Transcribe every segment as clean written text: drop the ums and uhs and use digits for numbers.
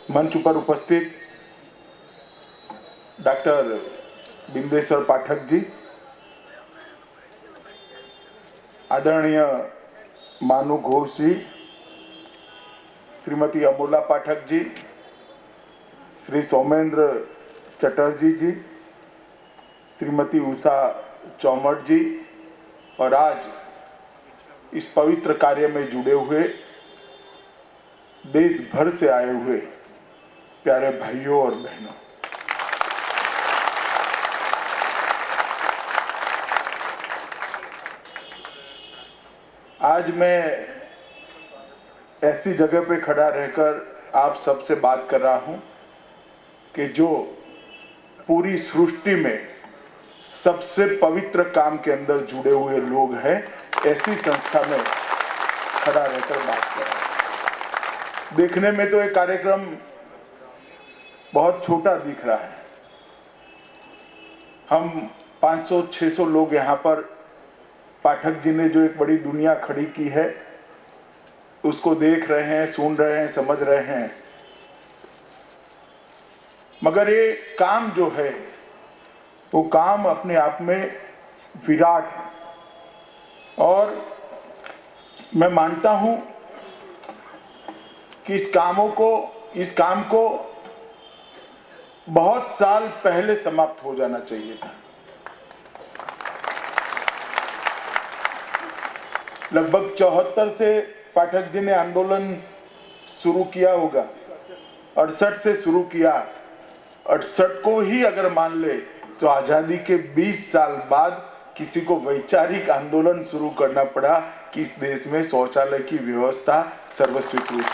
मंच पर उपस्थित डॉक्टर बिंदेश्वर पाठक जी, आदरणीय मानु घोष जी, श्रीमती अमोला पाठक जी, श्री सोमेंद्र चटर्जी जी, श्रीमती उषा चौमट जी और आज इस पवित्र कार्य में जुड़े हुए देश भर से आए हुए प्यारे भाइयों और बहनों, आज मैं ऐसी जगह पे खड़ा रहकर आप सबसे बात कर रहा हूं कि जो पूरी सृष्टि में सबसे पवित्र काम के अंदर जुड़े हुए लोग हैं, ऐसी संस्था में खड़ा रहकर बात कर रहा हूं। देखने में तो ये कार्यक्रम बहुत छोटा दिख रहा है। हम 500-600 लोग यहाँ पर पाठक जी ने जो एक बड़ी दुनिया खड़ी की है उसको देख रहे हैं, सुन रहे हैं, समझ रहे हैं, मगर ये काम जो है वो काम अपने आप में विराट है। और मैं मानता हूं कि इस काम को बहुत साल पहले समाप्त हो जाना चाहिए था। लगभग 74 से पाठक जी ने आंदोलन शुरू किया होगा, 68 से शुरू किया। 68 को ही अगर मान ले तो आजादी के 20 साल बाद किसी को वैचारिक आंदोलन शुरू करना पड़ा कि इस देश में शौचालय की व्यवस्था सर्वस्वीकृत।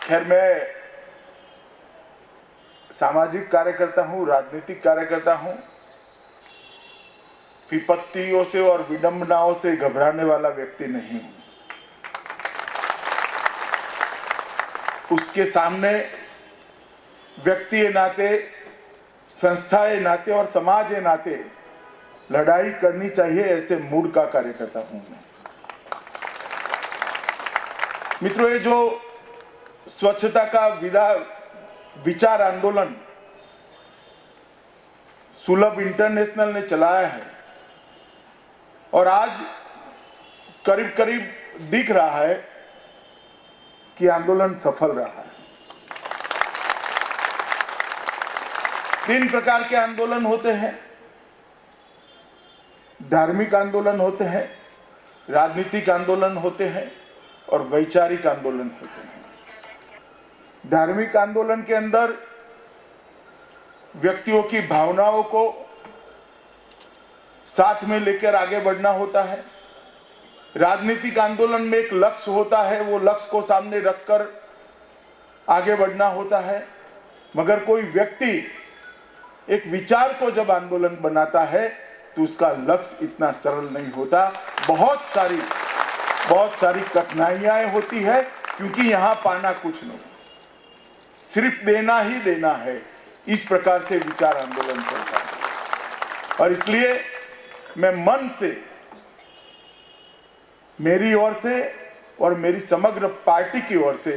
खैर, मैं सामाजिक कार्यकर्ता हूं, राजनीतिक कार्यकर्ता हूं। विपत्तियों से और विडंबनाओं से घबराने वाला व्यक्ति नहीं हूं। उसके सामने व्यक्ति के नाते, संस्था के नाते और समाज के नाते लड़ाई करनी चाहिए, ऐसे मूड का कार्यकर्ता हूं मैं। मित्रों, ये जो स्वच्छता का विचार आंदोलन सुलभ इंटरनेशनल ने चलाया है और आज करीब करीब दिख रहा है कि आंदोलन सफल रहा है। 3 प्रकार के आंदोलन होते हैं। धार्मिक आंदोलन होते हैं, राजनीतिक आंदोलन होते हैं और वैचारिक आंदोलन होते हैं। धार्मिक आंदोलन के अंदर व्यक्तियों की भावनाओं को साथ में लेकर आगे बढ़ना होता है। राजनीतिक आंदोलन में एक लक्ष्य होता है, वो लक्ष्य को सामने रखकर आगे बढ़ना होता है। मगर कोई व्यक्ति एक विचार को जब आंदोलन बनाता है तो उसका लक्ष्य इतना सरल नहीं होता। बहुत सारी कठिनाइयां होती है, क्योंकि यहां पाना कुछ नहीं, सिर्फ देना ही देना है। इस प्रकार से विचार आंदोलन चलता है। और इसलिए मैं मन से, मेरी ओर से और मेरी समग्र पार्टी की ओर से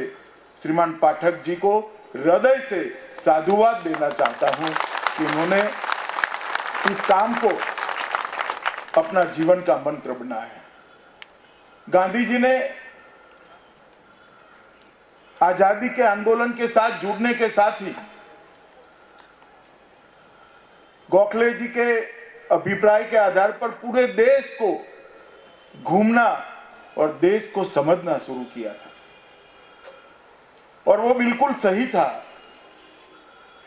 श्रीमान पाठक जी को हृदय से साधुवाद देना चाहता हूं कि उन्होंने इस काम को अपना जीवन का मंत्र बनाया है। गांधी जी ने आजादी के आंदोलन के साथ जुड़ने के साथ ही गोखले जी के अभिप्राय के आधार पर पूरे देश को घूमना और देश को समझना शुरू किया था। और वो बिल्कुल सही था।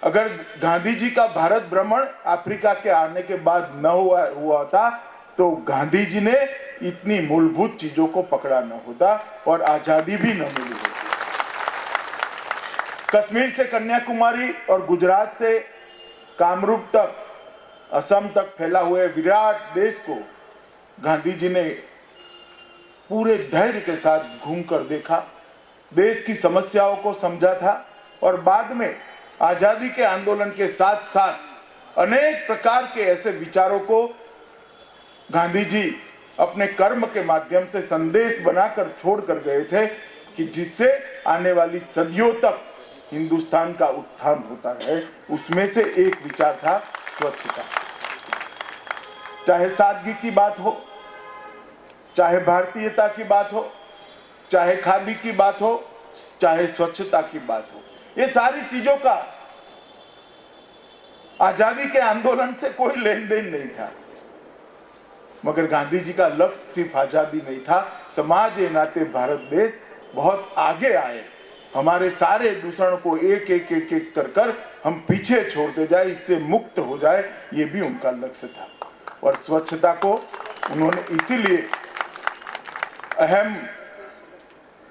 अगर गांधी जी का भारत भ्रमण अफ्रीका के आने के बाद न हुआ था तो गांधी जी ने इतनी मूलभूत चीजों को पकड़ा न होता और आजादी भी न मिली होती। कश्मीर से कन्याकुमारी और गुजरात से कामरूप तक, असम तक फैला हुए विराट देश को गांधी जी ने पूरे धैर्य के साथ घूमकर देखा, देश की समस्याओं को समझा था और बाद में आजादी के आंदोलन के साथ साथ अनेक प्रकार के ऐसे विचारों को गांधी जी अपने कर्म के माध्यम से संदेश बनाकर छोड़ कर गए थे कि जिससे आने वाली सदियों तक हिंदुस्तान का उत्थान होता रहे। उसमें से एक विचार था स्वच्छता। चाहे सादगी की बात हो, चाहे भारतीयता की बात हो, चाहे खादी की बात हो, चाहे स्वच्छता की बात हो, ये सारी चीजों का आजादी के आंदोलन से कोई लेन देन नहीं था। मगर गांधी जी का लक्ष्य सिर्फ आजादी नहीं था। समाज के नाते भारत देश बहुत आगे आए, हमारे सारे दूषण को एक एक एक एक कर कर हम पीछे छोड़ते जाए, इससे मुक्त हो जाए, ये भी उनका लक्ष्य था। और स्वच्छता को उन्होंने इसीलिए अहम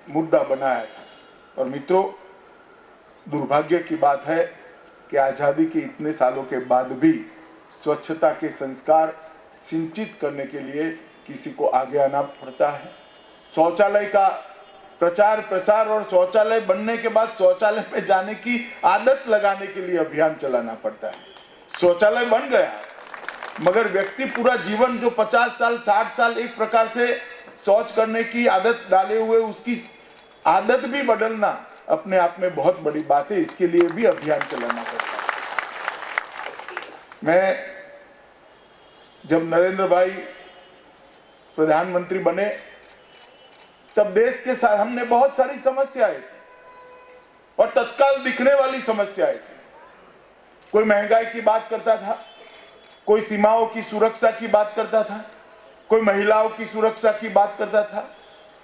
मुद्दा बनाया था। और मित्रों, दुर्भाग्य की बात है कि आजादी के इतने सालों के बाद भी स्वच्छता के संस्कार सिंचित करने के लिए किसी को आगे आना पड़ता है। शौचालय का प्रचार प्रसार और शौचालय बनने के बाद शौचालय में जाने की आदत लगाने के लिए अभियान चलाना पड़ता है। शौचालय बन गया, मगर व्यक्ति पूरा जीवन जो 50 साल 60 साल एक प्रकार से शौच करने की आदत डाले हुए, उसकी आदत भी बदलना अपने आप में बहुत बड़ी बात है। इसके लिए भी अभियान चलाना पड़ता है। मैं जब नरेंद्र भाई प्रधानमंत्री बने तब देश के साथ हमने बहुत सारी समस्याएं थी और तत्काल दिखने वाली समस्याएं थी। कोई महंगाई की बात करता था, कोई सीमाओं की सुरक्षा की बात करता था, कोई महिलाओं की सुरक्षा की बात करता था,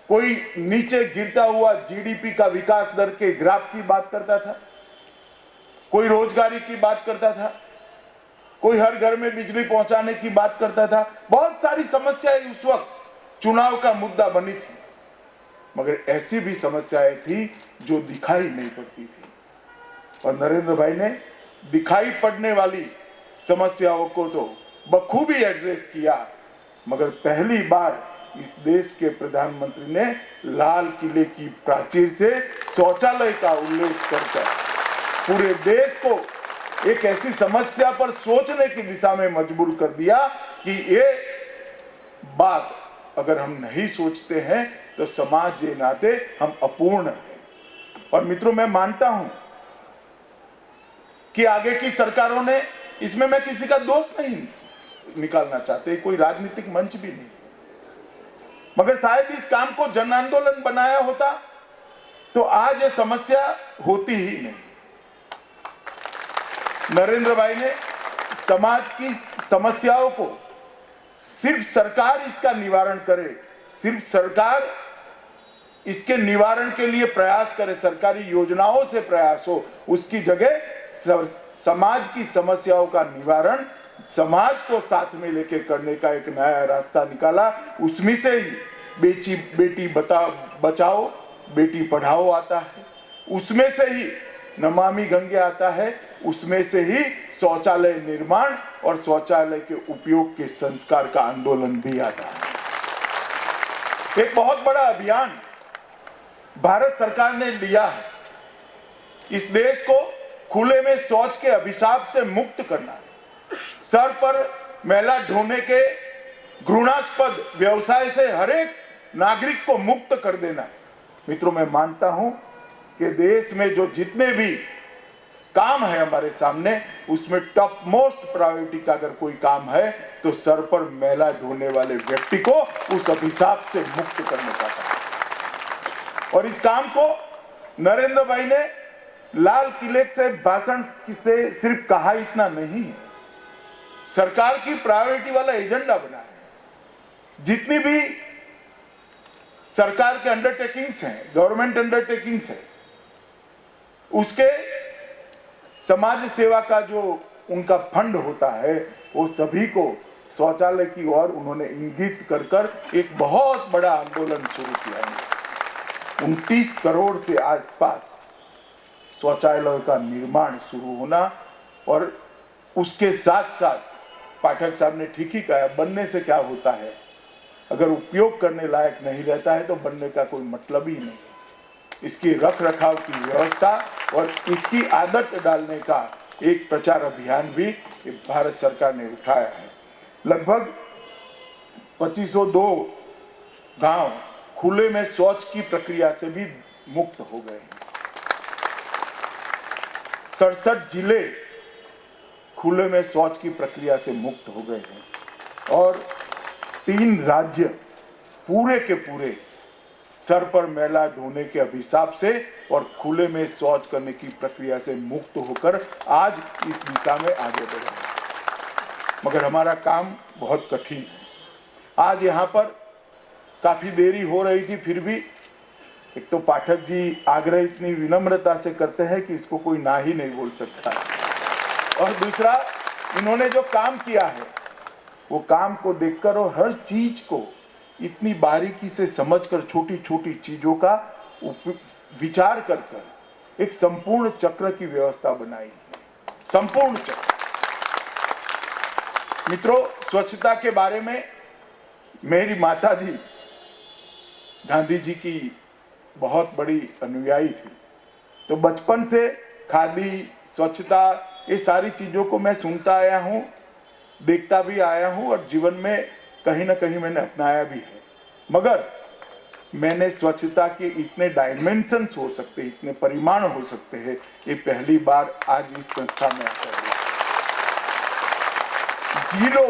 कोई नीचे गिरता हुआ जीडीपी का विकास दर के ग्राफ की बात करता था, कोई रोजगारी की बात करता था, कोई हर घर में बिजली पहुंचाने की बात करता था। बहुत सारी समस्याएं उस वक्त चुनाव का मुद्दा बनी थी, मगर ऐसी भी समस्याएं थी जो दिखाई नहीं पड़ती थी। और नरेंद्र भाई ने दिखाई पड़ने वाली समस्याओं को तो बखूबी एड्रेस किया। मगर पहली बार इस देश के प्रधानमंत्री ने लाल किले की प्राचीर से शौचालय का उल्लेख करके पूरे देश को एक ऐसी समस्या पर सोचने की दिशा में मजबूर कर दिया कि ये बात अगर हम नहीं सोचते हैं तो समाज के नाते हम अपूर्ण हैं। और मित्रों, मैं मानता हूं कि आगे की सरकारों ने, इसमें मैं किसी का दोष नहीं निकालना चाहते, कोई राजनीतिक मंच भी नहीं, मगर शायद इस काम को जन आंदोलन बनाया होता तो आज ये समस्या होती ही नहीं। नरेंद्र भाई ने समाज की समस्याओं को सिर्फ सरकार इसका निवारण करे, सिर्फ सरकार इसके निवारण के लिए प्रयास करे, सरकारी योजनाओं से प्रयास हो, उसकी जगह समाज की समस्याओं का निवारण समाज को साथ में लेकर करने का एक नया रास्ता निकाला। उसमें से ही बेटी बचाओ बेटी पढ़ाओ आता है, उसमें से ही नमामि गंगे आता है, उसमें से ही शौचालय निर्माण और शौचालय के उपयोग के संस्कार का आंदोलन भी आता है। एक बहुत बड़ा अभियान भारत सरकार ने लिया है, इस देश को खुले में शौच के अभिशाप से मुक्त करना है, सर पर मैला ढोने के घृणास्पद व्यवसाय से हर एक नागरिक को मुक्त कर देना है। मित्रों, मैं मानता हूं कि देश में जो जितने भी काम है हमारे सामने, उसमें टॉप मोस्ट प्रायोरिटी का अगर कोई काम है तो सर पर मैला ढोने वाले व्यक्ति को उस अभिशाप से मुक्त करने का काम। और इस काम को नरेंद्र भाई ने लाल किले से भाषण से सिर्फ कहा इतना नहीं, सरकार की प्रायोरिटी वाला एजेंडा बना है। जितनी भी सरकार के अंडरटेकिंग्स हैं, गवर्नमेंट अंडरटेकिंग्स है, उसके समाज सेवा का जो उनका फंड होता है, वो सभी को शौचालय की ओर उन्होंने इंगित कर कर एक बहुत बड़ा आंदोलन शुरू किया है। 29 करोड़ से आसपास शौचालयों का निर्माण शुरू होना, और उसके साथ साथ पाठक साहब ने ठीक ही कहा, बनने से क्या होता है, अगर उपयोग करने लायक नहीं रहता है तो बनने का कोई मतलब ही नहीं। इसकी रख रखाव की व्यवस्था और इसकी आदत डालने का एक प्रचार अभियान भी भारत सरकार ने उठाया है। लगभग 2502 गांव खुले में शौच की प्रक्रिया से भी मुक्त हो गए हैं। 67 जिले खुले में शौच की प्रक्रिया से मुक्त हो गए हैं और 3 राज्य पूरे के पूरे सर पर मैला ढोने के अभिशाप से और खुले में शौच करने की प्रक्रिया से मुक्त होकर आज इस दिशा में आगे बढ़े हैं। मगर हमारा काम बहुत कठिन है। आज यहाँ पर काफी देरी हो रही थी, फिर भी एक तो पाठक जी आग्रह इतनी विनम्रता से करते हैं कि इसको कोई ना ही नहीं बोल सकता, और दूसरा इन्होंने जो काम किया है वो काम को देखकर और हर चीज को इतनी बारीकी से समझकर, छोटी छोटी चीजों का विचार कर कर एक संपूर्ण चक्र की व्यवस्था बनाई, संपूर्ण चक्र। मित्रों, स्वच्छता के बारे में मेरी माता जी गांधी जी की बहुत बड़ी अनुयायी थी, तो बचपन से खादी, स्वच्छता, ये सारी चीजों को मैं सुनता आया हूँ, देखता भी आया हूँ और जीवन में कहीं ना कहीं मैंने अपनाया भी है। मगर मैंने स्वच्छता के इतने डायमेंशंस हो सकते हैं, इतने परिमाण हो सकते हैं, ये पहली बार आज इस संस्था में आकर जीरो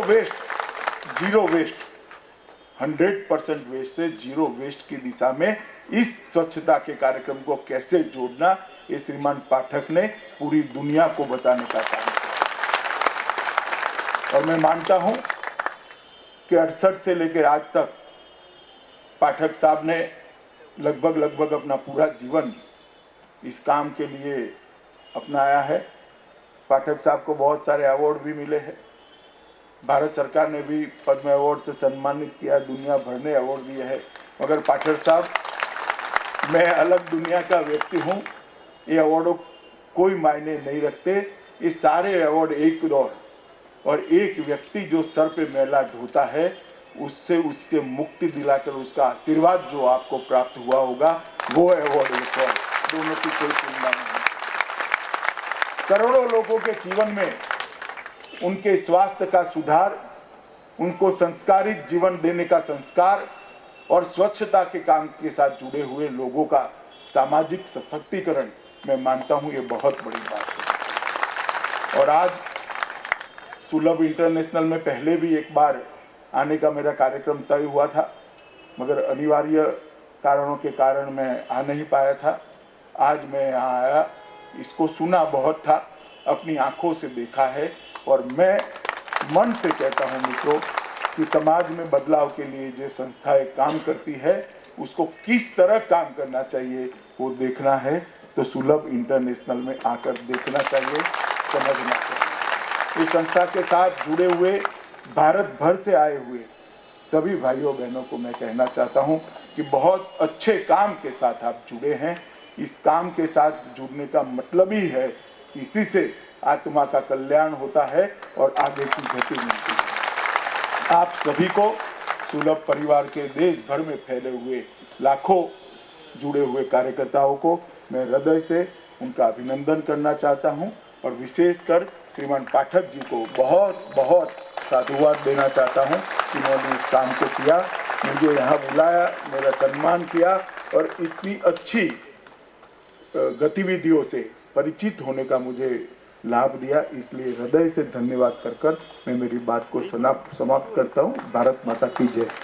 वेस्ट 100% वेस्ट से जीरो वेस्ट की दिशा में इस स्वच्छता के कार्यक्रम को कैसे जोड़ना, ये श्रीमान पाठक ने पूरी दुनिया को बताने का काम किया। और मैं मानता हूं कि 68 से लेकर आज तक पाठक साहब ने लगभग अपना पूरा जीवन इस काम के लिए अपनाया है। पाठक साहब को बहुत सारे अवार्ड भी मिले हैं, भारत सरकार ने भी पद्म अवार्ड से सम्मानित किया, दुनिया भर ने अवार्ड दिए हैं। मगर पाठक साहब, मैं अलग दुनिया का व्यक्ति हूँ, ये अवार्डों कोई मायने नहीं रखते। ये सारे अवार्ड एक दौर, और एक व्यक्ति जो सर पे मैला ढोता है उससे उसके मुक्ति दिलाकर उसका आशीर्वाद जो आपको प्राप्त हुआ होगा, वो अवार्ड दोनों की कोई तुलना नहीं। करोड़ों लोगों के जीवन में उनके स्वास्थ्य का सुधार, उनको संस्कारित जीवन देने का संस्कार और स्वच्छता के काम के साथ जुड़े हुए लोगों का सामाजिक सशक्तिकरण, मैं मानता हूं ये बहुत बड़ी बात है। और आज सुलभ इंटरनेशनल में पहले भी एक बार आने का मेरा कार्यक्रम तय हुआ था, मगर अनिवार्य कारणों के कारण मैं आ नहीं पाया था। आज मैं यहाँ आया, इसको सुना बहुत था, अपनी आंखों से देखा है, और मैं मन से कहता हूँ मित्रों कि समाज में बदलाव के लिए जो संस्थाएं काम करती है उसको किस तरह काम करना चाहिए वो देखना है, तो सुलभ इंटरनेशनल में आकर देखना चाहिए, समझना चाहिए। इस संस्था के साथ जुड़े हुए भारत भर से आए हुए सभी भाइयों बहनों को मैं कहना चाहता हूं कि बहुत अच्छे काम के साथ आप जुड़े हैं। इस काम के साथ जुड़ने का मतलब ही है कि इसी से आत्मा का कल्याण होता है और आगे की गति मिलती है। आप सभी को, सुलभ परिवार के देश भर में फैले हुए लाखों जुड़े हुए कार्यकर्ताओं को मैं हृदय से उनका अभिनंदन करना चाहता हूं, और विशेषकर श्रीमान पाठक जी को बहुत बहुत साधुवाद देना चाहता हूं कि उन्होंने इस काम को किया, मुझे यहाँ बुलाया, मेरा सम्मान किया और इतनी अच्छी गतिविधियों से परिचित होने का मुझे लाभ दिया। इसलिए हृदय से धन्यवाद कर मैं मेरी बात को समाप्त करता हूँ। भारत माता की जय।